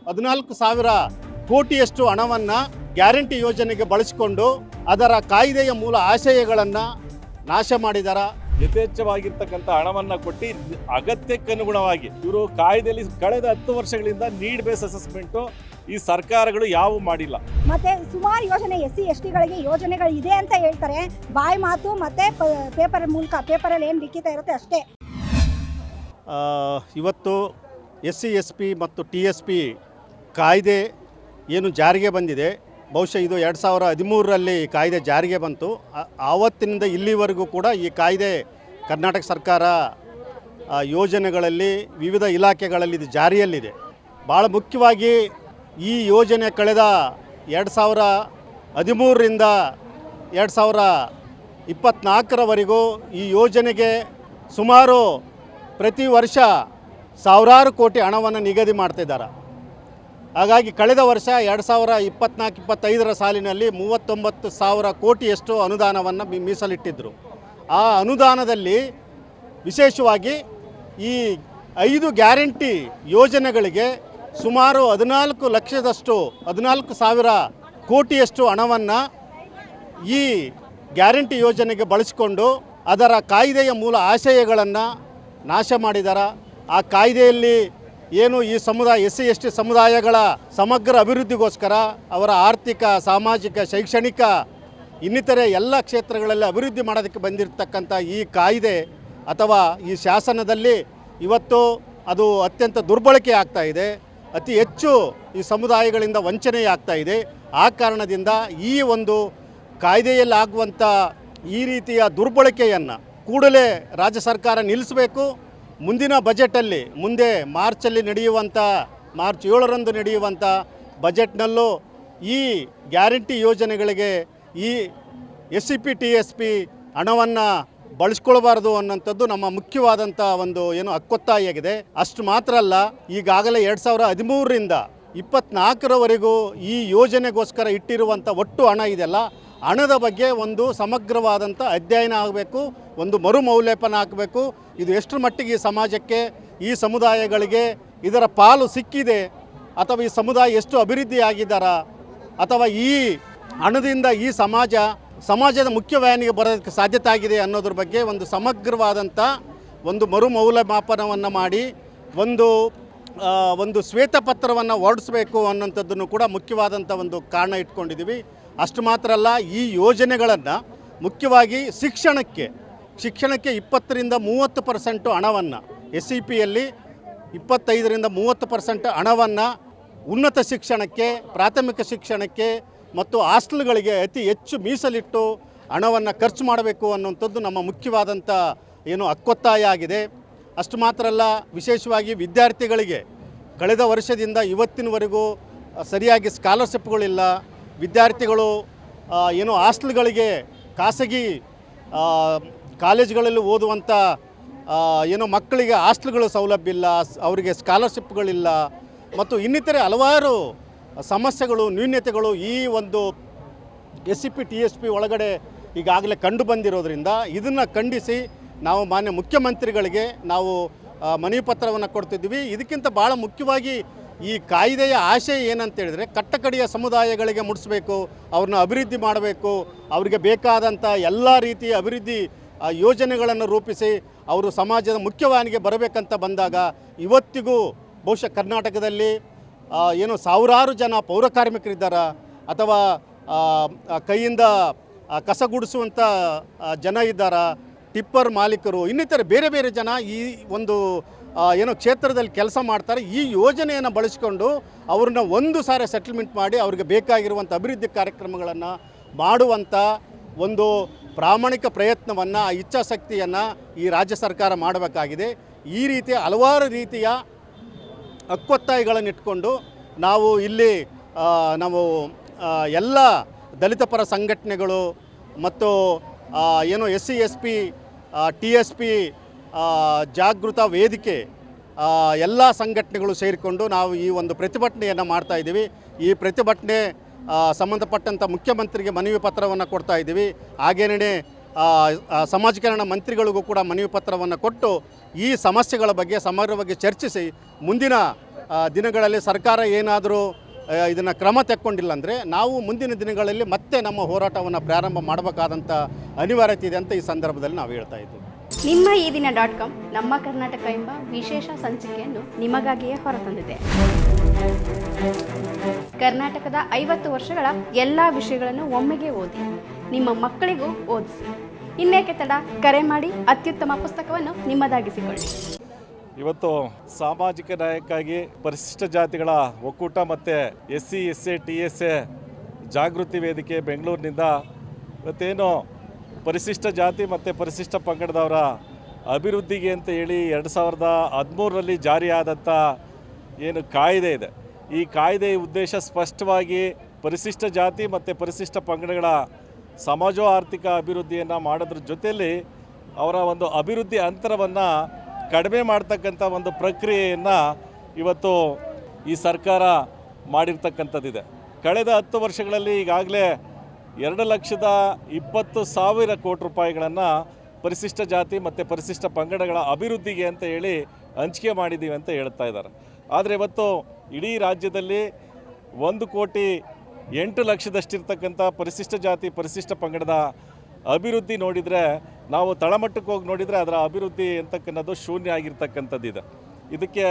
14,000 ಕೋಟಿಯಷ್ಟು ಹಣವನ್ನು ಗ್ಯಾರಂಟಿ ಯೋಜನೆಗೆ ಬಳಸಿಕೊಂಡು ಅದರ ಕಾಯ್ದೆಯ ಮೂಲ ಆಶಯಗಳನ್ನು ನಾಶ ಮಾಡಿದಾರ. ಯಥೇಚ್ಛವಾಗಿರ್ತಕ್ಕಂಥ ಹಣವನ್ನು ಕೊಟ್ಟು ಅಗತ್ಯಕ್ಕನುಗುಣವಾಗಿ ಇವರು ಕಾಯ್ದೆಯಲ್ಲಿ ಕಳೆದ 10 ವರ್ಷಗಳಿಂದ ನೀಡ್ ಬೇಸ್ ಅಸೆಸ್ಮೆಂಟು ಈ ಸರ್ಕಾರಗಳು ಯಾವ ಮಾಡಿಲ್ಲ. ಮತ್ತೆ ಸುಮಾರು ಯೋಜನೆ SC STಗಳಿಗೆ ಯೋಜನೆಗಳು ಇದೆ ಅಂತ ಹೇಳ್ತಾರೆ, ಬಾಯಿ ಮಾತು ಮತ್ತೆ ಪೇಪರ್ ಮೂಲಕ, ಪೇಪರಲ್ಲಿ ಏನು ಲಿಖಿತ ಇರುತ್ತೆ ಅಷ್ಟೇ. ಇವತ್ತು SC SP ಮತ್ತು TSP ಕಾಯ್ದೆ ಏನು ಜಾರಿಗೆ ಬಂದಿದೆ, ಬಹುಶಃ ಇದು 2013ರಲ್ಲಿ ಕಾಯ್ದೆ ಜಾರಿಗೆ ಬಂತು. ಆವತ್ತಿನಿಂದ ಇಲ್ಲಿವರೆಗೂ ಕೂಡ ಈ ಕಾಯ್ದೆ ಕರ್ನಾಟಕ ಸರ್ಕಾರ ಯೋಜನೆಗಳಲ್ಲಿ ವಿವಿಧ ಇಲಾಖೆಗಳಲ್ಲಿ ಇದು ಜಾರಿಯಲ್ಲಿದೆ. ಭಾಳ ಮುಖ್ಯವಾಗಿ ಈ ಯೋಜನೆ ಕಳೆದ 2013ರಿಂದ 2024ರವರೆಗೂ ಈ ಯೋಜನೆಗೆ ಸುಮಾರು ಪ್ರತಿ ವರ್ಷ ಸಾವಿರಾರು ಕೋಟಿ ಹಣವನ್ನು ನಿಗದಿ ಮಾಡ್ತಿದ್ದಾರೆ. ಹಾಗಾಗಿ ಕಳೆದ ವರ್ಷ 2024-25ರ ಸಾಲಿನಲ್ಲಿ 39,000 ಕೋಟಿಯಷ್ಟು ಅನುದಾನವನ್ನು ಮೀಸಲಿಟ್ಟಿದ್ದರು. ಆ ಅನುದಾನದಲ್ಲಿ ವಿಶೇಷವಾಗಿ ಈ 5 ಗ್ಯಾರಂಟಿ ಯೋಜನೆಗಳಿಗೆ ಸುಮಾರು 14,00,000 ಕೋಟಿಯಷ್ಟು ಹಣವನ್ನು ಈ ಗ್ಯಾರಂಟಿ ಯೋಜನೆಗೆ ಬಳಸಿಕೊಂಡು ಅದರ ಕಾಯ್ದೆಯ ಮೂಲ ಆಶಯಗಳನ್ನು ನಾಶ ಮಾಡಿದ್ದಾರೆ. ಆ ಕಾಯ್ದೆಯಲ್ಲಿ ಏನು ಈ ಸಮುದಾಯ SC ST ಸಮುದಾಯಗಳ ಸಮಗ್ರ ಅಭಿವೃದ್ಧಿಗೋಸ್ಕರ ಅವರ ಆರ್ಥಿಕ, ಸಾಮಾಜಿಕ, ಶೈಕ್ಷಣಿಕ ಇನ್ನಿತರೆ ಎಲ್ಲ ಕ್ಷೇತ್ರಗಳಲ್ಲಿ ಅಭಿವೃದ್ಧಿ ಮಾಡೋದಕ್ಕೆ ಬಂದಿರತಕ್ಕಂಥ ಈ ಕಾಯ್ದೆ ಅಥವಾ ಈ ಶಾಸನದಲ್ಲಿ ಇವತ್ತು ಅದು ಅತ್ಯಂತ ದುರ್ಬಳಕೆ ಆಗ್ತಾ ಇದೆ. ಅತಿ ಹೆಚ್ಚು ಈ ಸಮುದಾಯಗಳಿಂದ ವಂಚನೆಯಾಗ್ತಾ ಇದೆ. ಆ ಕಾರಣದಿಂದ ಈ ಒಂದು ಕಾಯ್ದೆಯಲ್ಲಾಗುವಂಥ ಈ ರೀತಿಯ ದುರ್ಬಳಕೆಯನ್ನು ಕೂಡಲೇ ರಾಜ್ಯ ಸರ್ಕಾರ ನಿಲ್ಲಿಸಬೇಕು. ಮುಂದಿನ ಬಜೆಟಲ್ಲಿ ಮುಂದೆ ಮಾರ್ಚ್ 7ರಂದು ನಡೆಯುವಂಥ ಬಜೆಟ್ನಲ್ಲೂ ಈ ಗ್ಯಾರಂಟಿ ಯೋಜನೆಗಳಿಗೆ ಈ SCP TSP ಹಣವನ್ನು ಬಳಸ್ಕೊಳ್ಬಾರ್ದು ಅನ್ನೋಂಥದ್ದು ನಮ್ಮ ಮುಖ್ಯವಾದಂಥ ಒಂದು ಏನು ಹಕ್ಕೊತ್ತಾಯಾಗಿದೆ. ಅಷ್ಟು ಮಾತ್ರ ಅಲ್ಲ, ಈಗಾಗಲೇ 2013ರಿಂದ 24ರವರೆಗೂ ಈ ಯೋಜನೆಗೋಸ್ಕರ ಇಟ್ಟಿರುವಂಥ ಒಟ್ಟು ಹಣ ಇದೆಲ್ಲ, ಹಣದ ಬಗ್ಗೆ ಒಂದು ಸಮಗ್ರವಾದಂಥ ಅಧ್ಯಯನ ಆಗಬೇಕು, ಒಂದು ಮರುಮೌಲ್ಯಪನ ಆಗಬೇಕು. ಇದು ಎಷ್ಟರ ಮಟ್ಟಿಗೆ ಈ ಸಮಾಜಕ್ಕೆ, ಈ ಸಮುದಾಯಗಳಿಗೆ ಇದರ ಪಾಲು ಸಿಕ್ಕಿದೆ ಅಥವಾ ಈ ಸಮುದಾಯ ಎಷ್ಟು ಅಭಿವೃದ್ಧಿ ಆಗಿದ್ದಾರಾ ಅಥವಾ ಈ ಹಣದಿಂದ ಈ ಸಮಾಜದ ಮುಖ್ಯವಾಹಿನಿಗೆ ಬರೋದಕ್ಕೆ ಸಾಧ್ಯತೆ ಆಗಿದೆ ಅನ್ನೋದ್ರ ಬಗ್ಗೆ ಒಂದು ಸಮಗ್ರವಾದಂಥ ಒಂದು ಮರುಮೌಲ್ಯಮಾಪನವನ್ನು ಮಾಡಿ ಒಂದು ಶ್ವೇತಪತ್ರವನ್ನು ಹೊರಡಿಸಬೇಕು ಅನ್ನೋಂಥದ್ದನ್ನು ಕೂಡ ಮುಖ್ಯವಾದಂಥ ಒಂದು ಕಾರಣ ಇಟ್ಕೊಂಡಿದ್ದೀವಿ. ಅಷ್ಟು ಮಾತ್ರ ಅಲ್ಲ, ಈ ಯೋಜನೆಗಳನ್ನು ಮುಖ್ಯವಾಗಿ ಶಿಕ್ಷಣಕ್ಕೆ 20-30% ಹಣವನ್ನು SCPಯಲ್ಲಿ 25-30% ಹಣವನ್ನು ಉನ್ನತ ಶಿಕ್ಷಣಕ್ಕೆ, ಪ್ರಾಥಮಿಕ ಶಿಕ್ಷಣಕ್ಕೆ ಮತ್ತು ಹಾಸ್ಟೆಲ್ಗಳಿಗೆ ಅತಿ ಹೆಚ್ಚು ಮೀಸಲಿಟ್ಟು ಹಣವನ್ನು ಖರ್ಚು ಮಾಡಬೇಕು ಅನ್ನುವಂಥದ್ದು ನಮ್ಮ ಮುಖ್ಯವಾದಂಥ ಏನು ಹಕ್ಕೊತ್ತಾಯ ಆಗಿದೆ. ಅಷ್ಟು ಮಾತ್ರ ಅಲ್ಲ, ವಿಶೇಷವಾಗಿ ವಿದ್ಯಾರ್ಥಿಗಳಿಗೆ ಕಳೆದ ವರ್ಷದಿಂದ ಇವತ್ತಿನವರೆಗೂ ಸರಿಯಾಗಿ ಸ್ಕಾಲರ್ಶಿಪ್ಗಳಿಲ್ಲ. ವಿದ್ಯಾರ್ಥಿಗಳು ಏನು ಹಾಸ್ಟೆಲ್ಗಳಿಗೆ, ಖಾಸಗಿ ಕಾಲೇಜುಗಳಲ್ಲಿ ಓದುವಂಥ ಏನೋ ಮಕ್ಕಳಿಗೆ ಹಾಸ್ಟೆಲ್ಗಳು ಸೌಲಭ್ಯ ಇಲ್ಲ, ಅವರಿಗೆ ಸ್ಕಾಲರ್ಶಿಪ್ಗಳಿಲ್ಲ ಮತ್ತು ಇನ್ನಿತರೆ ಹಲವಾರು ಸಮಸ್ಯೆಗಳು, ನ್ಯೂನ್ಯತೆಗಳು ಈ ಒಂದು SCP TSP ಒಳಗಡೆ ಈಗಾಗಲೇ ಕಂಡು ಬಂದಿರೋದ್ರಿಂದ ಇದನ್ನು ಖಂಡಿಸಿ ನಾವು ಮಾನ್ಯ ಮುಖ್ಯಮಂತ್ರಿಗಳಿಗೆ ನಾವು ಮನವಿ ಪತ್ರವನ್ನು ಕೊಡ್ತಿದ್ವಿ. ಇದಕ್ಕಿಂತ ಭಾಳ ಮುಖ್ಯವಾಗಿ ಈ ಕಾಯ್ದೆಯ ಆಶಯ ಏನಂತ ಹೇಳಿದರೆ, ಕಟ್ಟಕಡೆಯ ಸಮುದಾಯಗಳಿಗೆ ಮುಟ್ಟಿಸ್ಬೇಕು, ಅವ್ರನ್ನ ಅಭಿವೃದ್ಧಿ ಮಾಡಬೇಕು, ಅವರಿಗೆ ಬೇಕಾದಂಥ ಎಲ್ಲ ರೀತಿಯ ಅಭಿವೃದ್ಧಿ ಯೋಜನೆಗಳನ್ನು ರೂಪಿಸಿ ಅವರು ಸಮಾಜದ ಮುಖ್ಯವಾಹಿನಿಗೆ ಬರಬೇಕಂತ ಬಂದಾಗ ಇವತ್ತಿಗೂ ಬಹುಶಃ ಕರ್ನಾಟಕದಲ್ಲಿ ಏನು ಸಾವಿರಾರು ಜನ ಪೌರಕಾರ್ಮಿಕರಿದ್ದಾರೆ ಅಥವಾ ಕೈಯಿಂದ ಕಸ ಗುಡಿಸುವಂಥ ಜನ ಇದ್ದಾರೆ, ಟಿಪ್ಪರ್ ಮಾಲೀಕರು, ಇನ್ನಿತರ ಬೇರೆ ಬೇರೆ ಜನ ಈ ಒಂದು ಏನೋ ಕ್ಷೇತ್ರದಲ್ಲಿ ಕೆಲಸ ಮಾಡ್ತಾರೆ. ಈ ಯೋಜನೆಯನ್ನು ಬಳಸಿಕೊಂಡು ಅವ್ರನ್ನ ಒಂದು ಸಾರಿ ಸೆಟಲ್ಮೆಂಟ್ ಮಾಡಿ ಅವ್ರಿಗೆ ಬೇಕಾಗಿರುವಂಥ ಅಭಿವೃದ್ಧಿ ಕಾರ್ಯಕ್ರಮಗಳನ್ನು ಮಾಡುವಂಥ ಒಂದು ಪ್ರಾಮಾಣಿಕ ಪ್ರಯತ್ನವನ್ನು, ಇಚ್ಛಾಶಕ್ತಿಯನ್ನು ಈ ರಾಜ್ಯ ಸರ್ಕಾರ ಮಾಡಬೇಕಾಗಿದೆ. ಈ ರೀತಿಯ ಹಲವಾರು ರೀತಿಯ ಹಕ್ಕೊತ್ತಾಯಗಳನ್ನು ಇಟ್ಕೊಂಡು ನಾವು ಇಲ್ಲಿ ಎಲ್ಲ ದಲಿತ ಪರ ಸಂಘಟನೆಗಳು ಮತ್ತು ಏನು SC SP TSP ಜಾಗೃತ ವೇದಿಕೆ ಎಲ್ಲ ಸಂಘಟನೆಗಳು ಸೇರಿಕೊಂಡು ನಾವು ಈ ಒಂದು ಪ್ರತಿಭಟನೆಯನ್ನು ಮಾಡ್ತಾಯಿದ್ದೀವಿ. ಈ ಪ್ರತಿಭಟನೆ ಸಂಬಂಧಪಟ್ಟಂಥ ಮುಖ್ಯಮಂತ್ರಿಗೆ ಮನವಿ ಪತ್ರವನ್ನು ಕೊಡ್ತಾ ಇದ್ದೀವಿ. ಹಾಗೇನೇ ಸಮಾಜ ಕಲ್ಯಾಣ ಮಂತ್ರಿಗಳಿಗೂ ಕೂಡ ಮನವಿ ಪತ್ರವನ್ನು ಕೊಟ್ಟು ಈ ಸಮಸ್ಯೆಗಳ ಬಗ್ಗೆ ಸಮಗ್ರವಾಗಿ ಚರ್ಚಿಸಿ ಮುಂದಿನ ದಿನಗಳಲ್ಲಿ ಸರ್ಕಾರ ಏನಾದರೂ ಇದನ್ನು ಕ್ರಮ ತೆಕ್ಕೊಂಡಿಲ್ಲ ಅಂದರೆ ನಾವು ಮುಂದಿನ ದಿನಗಳಲ್ಲಿ ಮತ್ತೆ ನಮ್ಮ ಹೋರಾಟವನ್ನು ಪ್ರಾರಂಭ ಮಾಡಬೇಕಾದಂಥ ಅನಿವಾರ್ಯತೆ ಇದೆ ಅಂತ ಈ ಸಂದರ್ಭದಲ್ಲಿ ನಾವು ಹೇಳ್ತಾ ಇದ್ದೀವಿ. ನಿಮ್ಮ ಈ ದಿನ .com ನಮ್ಮ ಕರ್ನಾಟಕ ಎಂಬ ವಿಶೇಷ ಸಂಚಿಕೆಯನ್ನು ನಿಮಗಾಗಿಯೇ ಹೊರತಂದಿದೆ. ಕರ್ನಾಟಕದ 50 ವರ್ಷಗಳ ಎಲ್ಲ ವಿಷಯಗಳನ್ನು ಒಮ್ಮೆಗೆ ಓದಿ ನಿಮ್ಮ ಮಕ್ಕಳಿಗೂ ಓದಿಸಿ. ಇನ್ನೇಕೆ ತಡ, ಕರೆ ಮಾಡಿ ಅತ್ಯುತ್ತಮ ಪುಸ್ತಕವನ್ನು ನಿಮ್ಮದಾಗಿಸಿಕೊಳ್ಳಿ. ಇವತ್ತು ಸಾಮಾಜಿಕ ನ್ಯಾಯಕ್ಕಾಗಿ ಪರಿಶಿಷ್ಟ ಜಾತಿಗಳ ಒಕ್ಕೂಟ ಮತ್ತು SC SC TSA ಜಾಗೃತಿ ವೇದಿಕೆ ಬೆಂಗಳೂರಿನಿಂದ ಇವತ್ತೇನು ಪರಿಶಿಷ್ಟ ಜಾತಿ ಮತ್ತು ಪರಿಶಿಷ್ಟ ಪಂಗಡದವರ ಅಭಿವೃದ್ಧಿಗೆ ಅಂತ ಹೇಳಿ 2013ರಲ್ಲಿ ಜಾರಿಯಾದಂಥ ಏನು ಕಾಯ್ದೆ ಇದೆ, ಈ ಕಾಯ್ದೆಯ ಉದ್ದೇಶ ಸ್ಪಷ್ಟವಾಗಿ ಪರಿಶಿಷ್ಟ ಜಾತಿ ಮತ್ತು ಪರಿಶಿಷ್ಟ ಪಂಗಡಗಳ ಸಮಾಜೋ ಆರ್ಥಿಕ ಅಭಿವೃದ್ಧಿಯನ್ನು ಮಾಡೋದ್ರ ಜೊತೆಯಲ್ಲಿ ಅವರ ಒಂದು ಅಭಿವೃದ್ಧಿ ಅಂತರವನ್ನು ಕಡಿಮೆ ಮಾಡ್ತಕ್ಕಂಥ ಒಂದು ಪ್ರಕ್ರಿಯೆಯನ್ನು ಇವತ್ತು ಈ ಸರ್ಕಾರ ಮಾಡಿರ್ತಕ್ಕಂಥದ್ದಿದೆ. ಕಳೆದ 10 ವರ್ಷಗಳಲ್ಲಿ ಈಗಾಗಲೇ 2,20,000 ಕೋಟಿ ರೂಪಾಯಿಗಳನ್ನು ಪರಿಶಿಷ್ಟ ಜಾತಿ ಮತ್ತು ಪರಿಶಿಷ್ಟ ಪಂಗಡಗಳ ಅಭಿವೃದ್ಧಿಗೆ ಅಂತ ಹೇಳಿ ಹಂಚಿಕೆ ಮಾಡಿದ್ದೀವಿ ಅಂತ ಹೇಳ್ತಾ ಇದ್ದಾರೆ. ಆದರೆ ಇವತ್ತು ಇಡೀ ರಾಜ್ಯದಲ್ಲಿ 1,08,00,000 ಪರಿಶಿಷ್ಟ ಜಾತಿ ಪರಿಶಿಷ್ಟ ಪಂಗಡದ ಅಭಿವೃದ್ಧಿ ನೋಡಿದರೆ, ನಾವು ತಳಮಟ್ಟಕ್ಕೆ ಹೋಗಿ ನೋಡಿದರೆ ಅದರ ಅಭಿವೃದ್ಧಿ ಅಂತಕ್ಕನ್ನೋದು ಶೂನ್ಯ ಆಗಿರ್ತಕ್ಕಂಥದ್ದಿದೆ. ಇದಕ್ಕೆ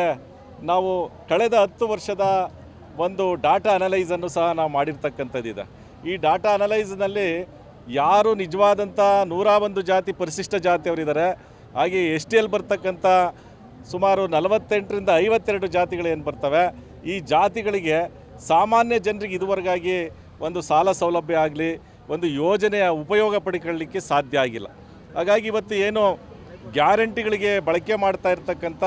ನಾವು ಕಳೆದ 10 ವರ್ಷದ ಒಂದು ಡಾಟಾ ಅನಲೈಸನ್ನು ಸಹ ನಾವು ಮಾಡಿರ್ತಕ್ಕಂಥದ್ದಿದೆ. ಈ ಡಾಟಾ ಅನಲೈಸ್ನಲ್ಲಿ ಯಾರು ನಿಜವಾದಂಥ 101 ಜಾತಿ ಪರಿಶಿಷ್ಟ ಜಾತಿಯವರಿದ್ದಾರೆ, ಹಾಗೆ STL ಬರ್ತಕ್ಕಂಥ ಸುಮಾರು 48ರಿಂದ 52 ಜಾತಿಗಳೇನು ಬರ್ತವೆ, ಈ ಜಾತಿಗಳಿಗೆ ಸಾಮಾನ್ಯ ಜನರಿಗೆ ಇದುವರೆಗಾಗಿ ಒಂದು ಸಾಲ ಸೌಲಭ್ಯ ಆಗಲಿ, ಒಂದು ಯೋಜನೆಯ ಉಪಯೋಗ ಪಡಿಕೊಳ್ಳಲಿಕ್ಕೆ ಸಾಧ್ಯ ಆಗಿಲ್ಲ. ಹಾಗಾಗಿ ಇವತ್ತು ಏನು ಗ್ಯಾರಂಟಿಗಳಿಗೆ ಬಳಕೆ ಮಾಡ್ತಾ ಇರ್ತಕ್ಕಂಥ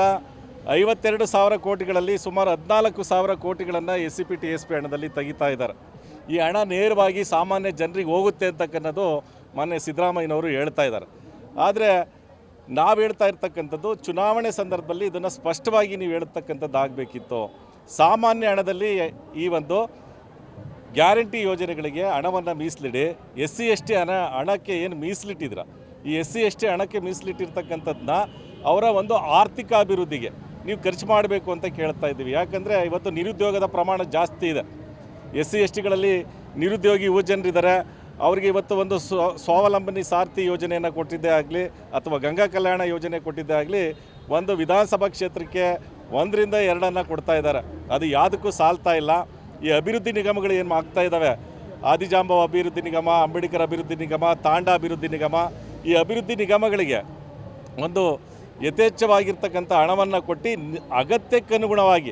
52,000 ಕೋಟಿಗಳಲ್ಲಿ ಸುಮಾರು 14,000 ಕೋಟಿಗಳನ್ನು SCP TSP ಹಣದಲ್ಲಿ ತೆಗಿತಾ ಇದ್ದಾರೆ. ಈ ಹಣ ನೇರವಾಗಿ ಸಾಮಾನ್ಯ ಜನರಿಗೆ ಹೋಗುತ್ತೆ ಅಂತಕ್ಕನ್ನೋದು ಮಾನ್ಯ ಸಿದ್ದರಾಮಯ್ಯನವರು ಹೇಳ್ತಾ ಇದ್ದಾರೆ. ಆದರೆ ನಾವು ಹೇಳ್ತಾ ಇರ್ತಕ್ಕಂಥದ್ದು, ಚುನಾವಣೆ ಸಂದರ್ಭದಲ್ಲಿ ಇದನ್ನು ಸ್ಪಷ್ಟವಾಗಿ ನೀವು ಹೇಳ್ತಕ್ಕಂಥದ್ದು ಆಗಬೇಕಿತ್ತು. ಸಾಮಾನ್ಯ ಹಣದಲ್ಲಿ ಈ ಒಂದು ಗ್ಯಾರಂಟಿ ಯೋಜನೆಗಳಿಗೆ ಹಣವನ್ನು ಮೀಸಲಿಡಿ. SC ST ಹಣಕ್ಕೆ ಏನು ಮೀಸಲಿಟ್ಟಿದ್ರ, ಈ SC ST ಹಣಕ್ಕೆ ಮೀಸಲಿಟ್ಟಿರ್ತಕ್ಕಂಥದ್ದನ್ನ ಅವರ ಒಂದು ಆರ್ಥಿಕ ಅಭಿವೃದ್ಧಿಗೆ ನೀವು ಖರ್ಚು ಮಾಡಬೇಕು ಅಂತ ಕೇಳ್ತಾ ಇದ್ದೀವಿ. ಯಾಕಂದರೆ ಇವತ್ತು ನಿರುದ್ಯೋಗದ ಪ್ರಮಾಣ ಜಾಸ್ತಿ ಇದೆ. SC STಗಳಲ್ಲಿ ನಿರುದ್ಯೋಗಿ ಯುವಜನರಿದ್ದಾರೆ. ಅವರಿಗೆ ಇವತ್ತು ಒಂದು ಸ್ವಾವಲಂಬನಿ ಸಾರಥಿ ಯೋಜನೆಯನ್ನು ಕೊಟ್ಟಿದ್ದೇ ಆಗಲಿ ಅಥವಾ ಗಂಗಾ ಕಲ್ಯಾಣ ಯೋಜನೆ ಕೊಟ್ಟಿದ್ದೇ ಆಗಲಿ, ಒಂದು ವಿಧಾನಸಭಾ ಕ್ಷೇತ್ರಕ್ಕೆ 1ರಿಂದ 2 ಕೊಡ್ತಾ ಇದ್ದಾರೆ. ಅದು ಯಾವುದಕ್ಕೂ ಸಾಲ್ತಾ ಇಲ್ಲ. ಈ ಅಭಿವೃದ್ಧಿ ನಿಗಮಗಳು ಏನು ಆಗ್ತಾ ಇದ್ದಾವೆ, ಆದಿಜಾಂಬವ ಅಭಿವೃದ್ಧಿ ನಿಗಮ, ಅಂಬೇಡ್ಕರ್ ಅಭಿವೃದ್ಧಿ ನಿಗಮ, ತಾಂಡಾ ಅಭಿವೃದ್ಧಿ ನಿಗಮ, ಈ ಅಭಿವೃದ್ಧಿ ನಿಗಮಗಳಿಗೆ ಒಂದು ಯಥೇಚ್ಛವಾಗಿರ್ತಕ್ಕಂಥ ಹಣವನ್ನು ಕೊಟ್ಟು ಅಗತ್ಯಕ್ಕನುಗುಣವಾಗಿ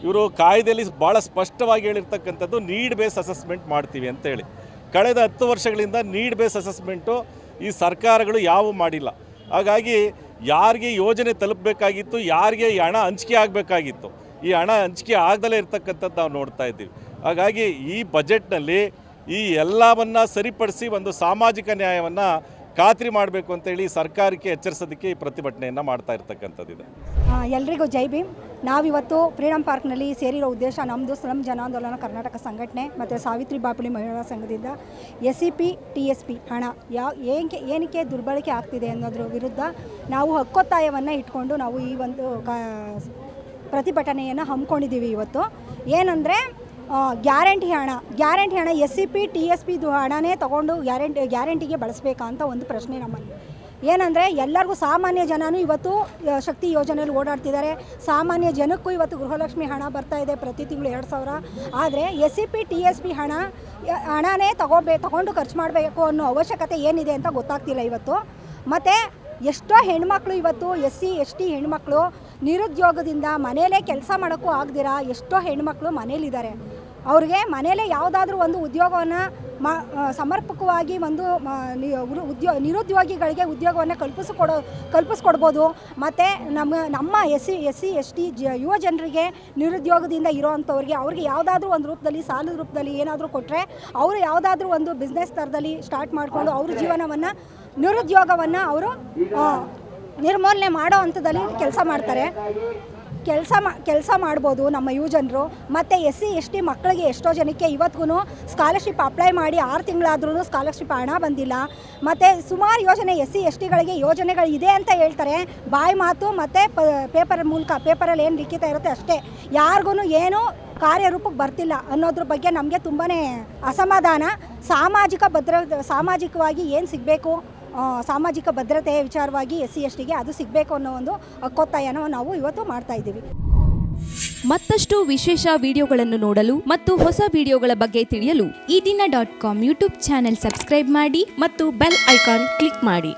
ಇವರು ಕಾಯ್ದೆಯಲ್ಲಿ ಭಾಳ ಸ್ಪಷ್ಟವಾಗಿ ಹೇಳಿರ್ತಕ್ಕಂಥದ್ದು ನೀಡ್ ಬೇಸ್ ಅಸೆಸ್ಮೆಂಟ್ ಮಾಡ್ತೀವಿ ಅಂತೇಳಿ. ಕಳೆದ 10 ವರ್ಷಗಳಿಂದ ನೀಡ್ ಬೇಸ್ ಅಸೆಸ್ಮೆಂಟು ಈ ಸರ್ಕಾರಗಳು ಯಾವುವು ಮಾಡಿಲ್ಲ. ಹಾಗಾಗಿ ಯಾರಿಗೆ ಯೋಜನೆ ತಲುಪಬೇಕಾಗಿತ್ತು, ಯಾರಿಗೆ ಈ ಹಣ ಹಂಚಿಕೆ ಆಗಬೇಕಾಗಿತ್ತು, ಈ ಹಣ ಹಂಚಿಕೆ ಆಗದಲ್ಲೇ ಇರ್ತಕ್ಕಂಥದ್ದು ನಾವು ನೋಡ್ತಾ ಇದ್ದೀವಿ. ಹಾಗಾಗಿ ಈ ಬಜೆಟ್ನಲ್ಲಿ ಈ ಎಲ್ಲವನ್ನು ಸರಿಪಡಿಸಿ ಒಂದು ಸಾಮಾಜಿಕ ನ್ಯಾಯವನ್ನು ಖಾತ್ರಿ ಮಾಡಬೇಕು ಅಂತೇಳಿ ಸರ್ಕಾರಕ್ಕೆ ಎಚ್ಚರಿಸೋದಕ್ಕೆ ಈ ಪ್ರತಿಭಟನೆಯನ್ನು ಮಾಡ್ತಾ ಇರ್ತಕ್ಕಂಥದ್ದಿದೆ. ಎಲ್ರಿಗೂ ಜೈ ಭೀಮ್. ನಾವಿವತ್ತು ಫ್ರೀಡಮ್ ಪಾರ್ಕ್ನಲ್ಲಿ ಸೇರಿರೋ ಉದ್ದೇಶ ನಮ್ಮದು ಸ್ಲಮ್ ಜನಾಂದೋಲನ ಕರ್ನಾಟಕ ಸಂಘಟನೆ ಮತ್ತು ಸಾವಿತ್ರಿ ಬಾಪುಲೆ ಮಹಿಳಾ ಸಂಘದಿಂದ SCP TSP ಹಣ ಏನಕ್ಕೆ ದುರ್ಬಳಕೆ ಆಗ್ತಿದೆ ಅನ್ನೋದ್ರ ವಿರುದ್ಧ ನಾವು ಹಕ್ಕೊತ್ತಾಯವನ್ನು ಇಟ್ಕೊಂಡು ನಾವು ಈ ಒಂದು ಪ್ರತಿಭಟನೆಯನ್ನು ಹಮ್ಮಿಕೊಂಡಿದ್ದೀವಿ. ಇವತ್ತು ಏನಂದರೆ ಗ್ಯಾರಂಟಿ ಹಣ SCP TSP ಹಣನೇ ತೊಗೊಂಡು ಗ್ಯಾರಂಟಿಗೆ ಬಳಸಬೇಕಾ ಅಂತ ಒಂದು ಪ್ರಶ್ನೆ ನಮ್ಮಲ್ಲಿ. ಏನಂದರೆ ಎಲ್ಲರಿಗೂ ಸಾಮಾನ್ಯ ಜನನೂ ಇವತ್ತು ಶಕ್ತಿ ಯೋಜನೆಯಲ್ಲಿ ಓಡಾಡ್ತಿದ್ದಾರೆ. ಸಾಮಾನ್ಯ ಜನಕ್ಕೂ ಇವತ್ತು ಗೃಹಲಕ್ಷ್ಮಿ ಹಣ ಬರ್ತಾ ಇದೆ, ಪ್ರತಿ ತಿಂಗಳು 2,000. ಆದರೆ SCP TSP ಹಣನೇ ತಗೊಂಡು ಖರ್ಚು ಮಾಡಬೇಕು ಅನ್ನೋ ಅವಶ್ಯಕತೆ ಏನಿದೆ ಅಂತ ಗೊತ್ತಾಗ್ತಿಲ್ಲ ಇವತ್ತು. ಮತ್ತು ಎಷ್ಟೋ ಹೆಣ್ಮಕ್ಳು ಇವತ್ತು SC ST ಹೆಣ್ಮಕ್ಳು ನಿರುದ್ಯೋಗದಿಂದ ಮನೆಯಲ್ಲೇ ಕೆಲಸ ಮಾಡೋಕ್ಕೂ ಆಗದಿರಾ ಎಷ್ಟೋ ಹೆಣ್ಮಕ್ಳು ಮನೇಲಿದ್ದಾರೆ. ಅವ್ರಿಗೆ ಮನೆಯಲ್ಲೇ ಯಾವುದಾದ್ರೂ ಒಂದು ಉದ್ಯೋಗವನ್ನು ಸಮರ್ಪಕವಾಗಿ ಒಂದು ನಿರುದ್ಯೋಗಿಗಳಿಗೆ ಉದ್ಯೋಗವನ್ನು ಕಲ್ಪಿಸ್ಕೊಡ್ಬೋದು. ಮತ್ತು ನಮ್ಮ SC ST ಯುವ ಜನರಿಗೆ ನಿರುದ್ಯೋಗದಿಂದ ಇರೋವಂಥವ್ರಿಗೆ ಅವ್ರಿಗೆ ಯಾವುದಾದ್ರೂ ಒಂದು ರೂಪದಲ್ಲಿ ಸಾಲದ ರೂಪದಲ್ಲಿ ಏನಾದರೂ ಕೊಟ್ಟರೆ ಅವರು ಯಾವುದಾದ್ರೂ ಒಂದು ಬಿಸ್ನೆಸ್ ಥರದಲ್ಲಿ ಸ್ಟಾರ್ಟ್ ಮಾಡಿಕೊಂಡು ಅವ್ರ ಜೀವನವನ್ನು ನಿರುದ್ಯೋಗವನ್ನು ಅವರು ನಿರ್ಮೂಲನೆ ಮಾಡೋ ಹಂತದಲ್ಲಿ ಕೆಲಸ ಮಾಡ್ತಾರೆ. ಕೆಲಸ ಮಾಡ್ಬೋದು ನಮ್ಮ ಯುವಜನರು. ಮತ್ತು SC/ST ಮಕ್ಕಳಿಗೆ ಎಷ್ಟೋ ಜನಕ್ಕೆ ಇವತ್ತಿಗೂ ಸ್ಕಾಲರ್ಶಿಪ್ ಅಪ್ಲೈ ಮಾಡಿ 6 ತಿಂಗಳಾದ್ರೂ ಸ್ಕಾಲರ್ಶಿಪ್ ಹಣ ಬಂದಿಲ್ಲ. ಮತ್ತು ಸುಮಾರು ಯೋಜನೆ SC/STಗಳಿಗೆ ಯೋಜನೆಗಳು ಇದೆ ಅಂತ ಹೇಳ್ತಾರೆ, ಬಾಯಿ ಮಾತು ಮತ್ತು ಪೇಪರ್ ಮೂಲಕ, ಪೇಪರಲ್ಲಿ ಏನು ಲಿಖಿತ ಇರುತ್ತೆ ಅಷ್ಟೇ, ಯಾರಿಗೂ ಏನೂ ಕಾರ್ಯರೂಪಕ್ಕೆ ಬರ್ತಿಲ್ಲ ಅನ್ನೋದ್ರ ಬಗ್ಗೆ ನಮಗೆ ತುಂಬಾ ಅಸಮಾಧಾನ. ಸಾಮಾಜಿಕವಾಗಿ ಏನು ಸಿಗಬೇಕು, ಸಾಮಾಜಿಕ ಭದ್ರತೆ ವಿಚಾರವಾಗಿ SC/STಗೆ ಅದು ಸಿಗಬೇಕು ಅನ್ನೋ ಒಂದು ಹಕ್ಕೊತ್ತಾಯನ ನಾವು ಇವತ್ತು ಮಾಡ್ತಾ ಇದ್ದೀವಿ. ಮತ್ತಷ್ಟು ವಿಶೇಷ ವಿಡಿಯೋಗಳನ್ನು ನೋಡಲು ಮತ್ತು ಹೊಸ ವಿಡಿಯೋಗಳ ಬಗ್ಗೆ ತಿಳಿಯಲು EDina.com ಯೂಟ್ಯೂಬ್ ಚಾನೆಲ್ ಸಬ್ಸ್ಕ್ರೈಬ್ ಮಾಡಿ ಮತ್ತು ಬೆಲ್ ಐಕಾನ್ ಕ್ಲಿಕ್ ಮಾಡಿ.